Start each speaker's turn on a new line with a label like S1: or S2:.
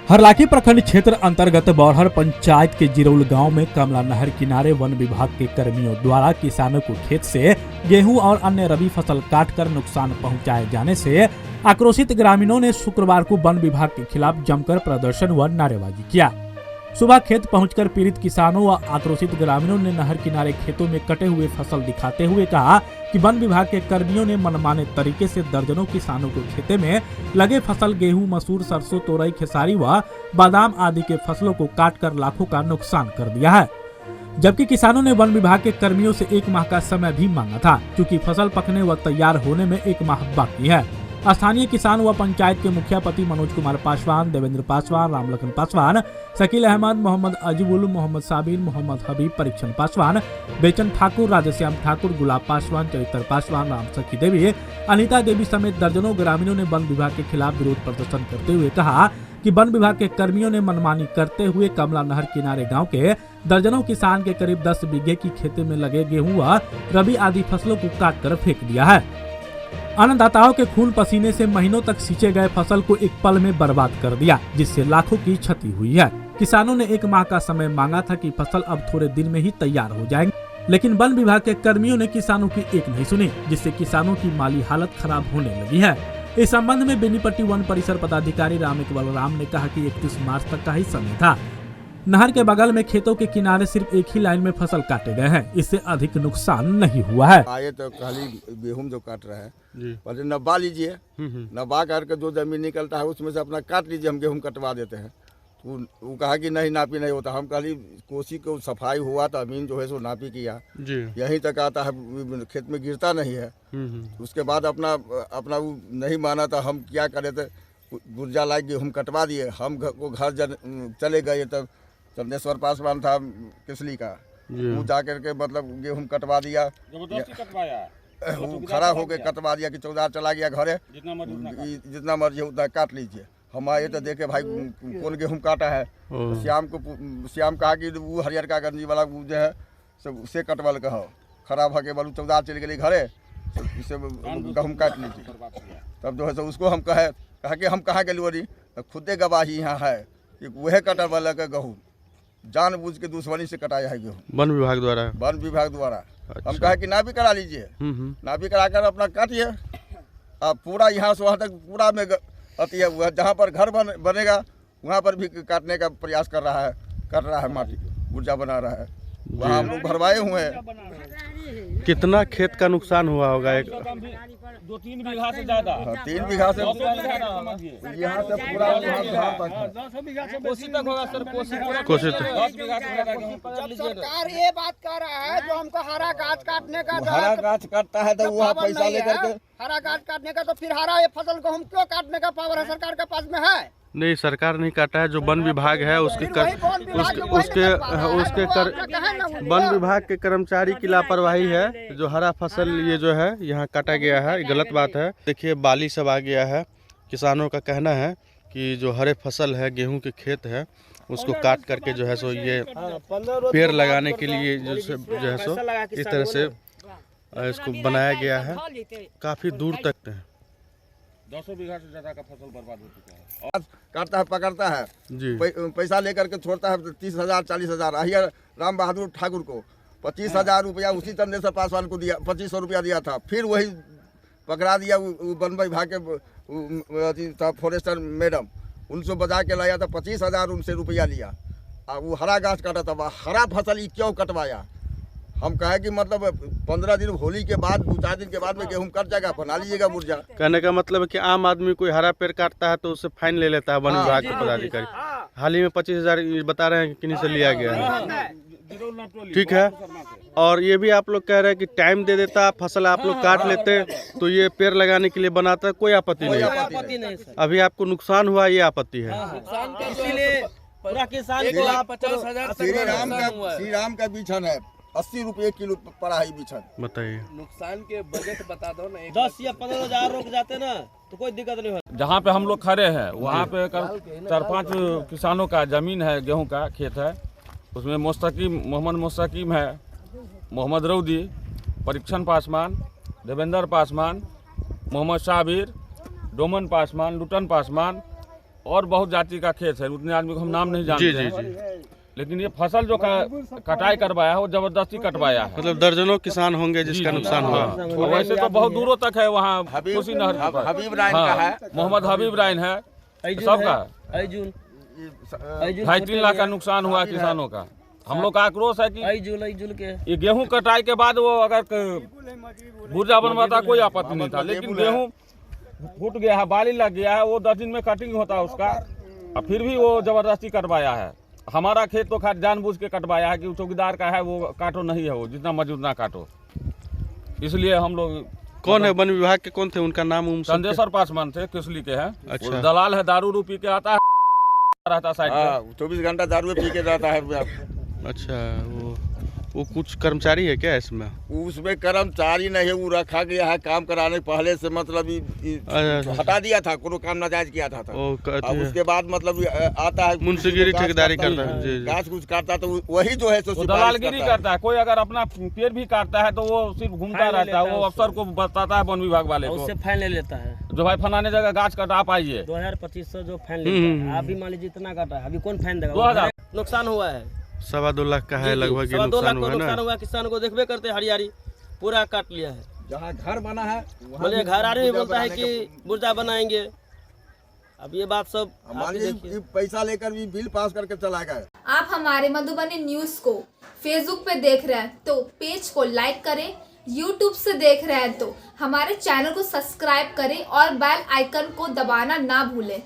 S1: हरलाखी प्रखंड क्षेत्र अंतर्गत बौरहर पंचायत के जिरौल गांव में कमला नहर किनारे वन विभाग के कर्मियों द्वारा किसानों को खेत से गेहूं और अन्य रबी फसल काटकर नुकसान पहुंचाए जाने से आक्रोशित ग्रामीणों ने शुक्रवार को वन विभाग के खिलाफ जमकर प्रदर्शन व नारेबाजी किया। सुबह खेत पहुंचकर पीड़ित किसानों व आक्रोशित ग्रामीणों ने नहर किनारे खेतों में कटे हुए फसल दिखाते हुए कहा कि वन विभाग के कर्मियों ने मनमाने तरीके से दर्जनों किसानों को खेते में लगे फसल गेहूं, मसूर, सरसों, तोरई, खेसारी व बादाम आदि के फसलों को काटकर लाखों का नुकसान कर दिया है। जबकि किसानों ने वन विभाग के कर्मियों से 1 माह का समय भी मांगा था, क्योंकि फसल पकने व तैयार होने में 1 माह बाकी है। स्थानीय किसान व पंचायत के मुखिया पति मनोज कुमार पासवान, देवेंद्र पासवान, रामलखन पासवान, शकील अहमद, मोहम्मद अजीबुल, मोहम्मद साबिर, मोहम्मद हबीब, परीक्षण पासवान, बेचन ठाकुर, राधेश्याम ठाकुर, गुलाब पासवान, चरित्र पासवान, राम सखी देवी, अनिता देवी समेत दर्जनों ग्रामीणों ने वन विभाग के खिलाफ विरोध प्रदर्शन करते हुए कहा कि वन विभाग के कर्मियों ने मनमानी करते हुए कमला नहर किनारे गांव के दर्जनों किसान के करीब 10 बीघे की खेती में लगे गेहूं व रबी आदि फसलों को काट कर फेंक दिया है। अन्नदाताओं के खून पसीने से महीनों तक सींचे गए फसल को एक पल में बर्बाद कर दिया, जिससे लाखों की क्षति हुई है। किसानों ने 1 माह का समय मांगा था कि फसल अब थोड़े दिन में ही तैयार हो जाएंगे, लेकिन वन विभाग के कर्मियों ने किसानों की एक नहीं सुनी, जिससे किसानों की माली हालत खराब होने लगी है। इस संबंध में बेनीपट्टी वन परिसर पदाधिकारी राम इकबाल राम ने कहा कि 31 मार्च तक का ही समय था। नहर के बगल में खेतों के किनारे सिर्फ एक ही लाइन में फसल काटे गए हैं, इससे अधिक नुकसान नहीं हुआ है।
S2: आए तो खाली गेहूं जो काट रहा है पहले नब्बा लीजिए, नब्बा करके जो जमीन निकलता है उसमें से अपना काट लीजिए, हम गेहूं कटवा देते हैं। तो वो कहा कि नहीं नापी नहीं होता। हम खाली कोसी को सफाई हुआ तो अमीन जो है सो नापी किया, यहीं तक आता है, खेत में गिरता नहीं है। उसके बाद अपना वो नहीं माना था, हम क्या करे थे, गुर्जा ला गेहूं कटवा दिए। हम घर चले गए तब चंदेश्वर पासवान था किसली का, वो जाकर के मतलब गेहूं कटवा दिया, वो खड़ा होके कटवा दिया कि चौधार चला गया घरे, जितना मर्जी उतना काट लीजिए। हम आए तो देखे भाई कौन गेहूं काटा है। श्याम कहा कि वो हरियर का गंजी वाला वो जो है सब उसे कटवाल कहो, खराब होके बोलू चौधार चले गए घरे, इसे गेहूं काट लीजिए। तब जो है सो उसको हम कहा कि हम कहाँ गए बोली, खुदे गवाही यहाँ है कि वह कटल वाला का गेहूँ जानबूझ के दुश्मनी से कटाया है गेहूँ वन विभाग द्वारा। अच्छा। हम कहे कि नापी करा लीजिए, नापी करा कर अपना काटिए। अब पूरा यहाँ से वहाँ तक पूरा में अति है, जहाँ पर घर बनेगा वहाँ पर भी काटने का प्रयास कर रहा है माटी गुर्जा बना रहा है, वहाँ हम लोग भरवाए हुए हैं।
S3: कितना खेत का नुकसान हुआ होगा?
S4: 2-3 बीघा से ज्यादा।
S2: 3 बीघा से यहाँ से पूरा
S4: कोसी तक होगा सर,
S3: कोसी तक।
S4: 10 बीघा से ज्यादा।
S5: जब सरकार ये बात कर रहा है जो हमको हरा गाछ काटने का,
S2: हरा गाछ काटता है तो वो पैसा लेकर के
S5: हरा गाछ काटने का, तो फिर हरा ये फसल को हम क्यों काटने का पावर है सरकार के पास में है?
S3: नहीं, सरकार नहीं काटा है, जो वन विभाग है वन विभाग के कर्मचारी की लापरवाही है। जो हरा फसल ये जो है यहाँ काटा गया है, गलत बात है। देखिए बाली सब आ गया है। किसानों का कहना है कि जो हरे फसल है, गेहूं के खेत है, उसको काट करके जो है सो ये पेड़ लगाने के लिए जो है सो इस तरह से इसको बनाया गया है। काफी दूर तक है,
S4: 200 बीघा से ज्यादा का फसल बर्बाद हो चुका है।
S2: काटता है, पकड़ता है जी, पैसा लेकर के छोड़ता है 30,000 40,000। अहियर राम बहादुर ठाकुर को 25,000 रुपया उसी चंदेश्वर पासवान को दिया, 2500 रुपया दिया था। फिर वही पकड़ा दिया वन विभाग के फॉरेस्टर मैडम, उनसे बजा के लाया था, 25,000 उनसे रुपया लिया। वो हरा गाछ काटा था, हरा फसल ही क्यों कटवाया? हम कहे कि मतलब 15 दिन होली के बाद 2-4 दिन के बाद में गेहूं कट जाएगा, बना लीजिएगा मुर्जा।
S3: कहने का मतलब है कि आम आदमी कोई हरा पेड़ काटता है तो उससे फाइन ले लेता है वन विभाग के पदाधिकारी। हाल ही में 25,000 बता रहे हैं कि किन्हीं से लिया गया है। ठीक है, और ये भी आप लोग कह रहे हैं कि टाइम दे देता, फसल आप लोग काट लेते तो ये पेड़ लगाने के लिए बनाता, कोई आपत्ति नहीं। अभी आपको नुकसान हुआ, ये आपत्ति है।
S5: पूरा किसान
S2: श्री राम का बिछन है 80 रुपये किलो पड़ा है बिछन।
S3: बताइए
S5: नुकसान के बजट बता दो ना। 10 या 15,000 रुक जाते ना तो कोई दिक्कत नहीं होती।
S4: जहाँ पे हम लोग खड़े हैं वहाँ पे 4-5 किसानों का जमीन है, गेहूं का खेत है। उसमें मोहम्मद मुस्तकीम है, मोहम्मद रऊदी, परीक्षण पासवान, देवेंद्र पासवान, मोहम्मद साबिर, डोमन पासवान, लुटन पासवान और बहुत जाति का खेत है, उतने आदमी को हम नाम नहीं जानते हैं। लेकिन ये फसल जो कटाई करवाया है वो जबरदस्ती कटवाया है।
S3: मतलब दर्जनों किसान होंगे जिसका नुकसान हुआ।
S4: और वैसे तो बहुत दूरों तक है, वहाँ कुशीनहर
S2: हबीब राइन का है,
S4: मोहम्मद हबीब राइन है, सबका 2.5-3 लाख का नुकसान हुआ किसानों का। हम लोग का आक्रोश है कि ये गेहूं कटाई के बाद वो अगर गुर्जा बनवाता कोई आपत्ति नहीं था, लेकिन गेहूं फूट गया है, बाली लग गया है, वो 10 दिन में कटिंग होता है उसका, और फिर भी वो जबरदस्ती कटवाया है। हमारा खेत तो जानबूझ के कटवाया है कि चौकीदार का है, वो काटो नहीं है, वो जितना मजदूर ना काटो। इसलिए हम लोग।
S3: कौन है वन विभाग के, कौन थे, उनका नाम?
S4: चंदेश्वर पासवान थे, किसली के हैं।
S3: अच्छा।
S4: दलाल है, दारू रू पी के आता है, रहता साइड पे।
S2: 24 घंटा दारू पी के रहता है।
S3: अच्छा, वो कुछ कर्मचारी है क्या इसमें?
S2: उसमें कर्मचारी नहीं है, वो रखा गया है काम कराने पहले से, मतलब हटा दिया था, कोनो काम नाजायज किया था। अब उसके बाद मतलब आता है
S3: मुंशीगिरी ठेकेदारी करता है,
S2: गाछ कुछ काटता तो वही जो है
S4: दलालगिरी करता है। कोई अगर अपना पेड़ भी काटता है तो वो सिर्फ घूमता रहता है, वो अफसर को बताता है वन विभाग वाले को,
S5: उससे फाइन ले लेता है
S4: जो भाई फलाने जगह गाछ काटा आप आइए।
S5: 2200 जो फाइन लेता है। आप भी मान लीजिए इतना काटा, अभी कौन फाइन देगा?
S4: 2000
S5: नुकसान हुआ है,
S3: 2.25 लाख का है लगभग।
S5: 2.25 लाख का नुकसान हुआ। किसान को देखबे करते हरियारी पूरा काट लिया है।
S2: जहाँ घर बना है
S5: बोले घर आदमी बोलता है कि बुर्जा बनाएंगे। अब ये बात सब
S2: पैसा लेकर भी बिल पास करके चला गया।
S6: आप हमारे मधुबनी न्यूज को फेसबुक पे देख रहे हैं तो पेज को लाइक करें, यूट्यूब से देख रहे हैं तो हमारे चैनल को सब्सक्राइब करें और बेल आइकन को दबाना ना भूलें।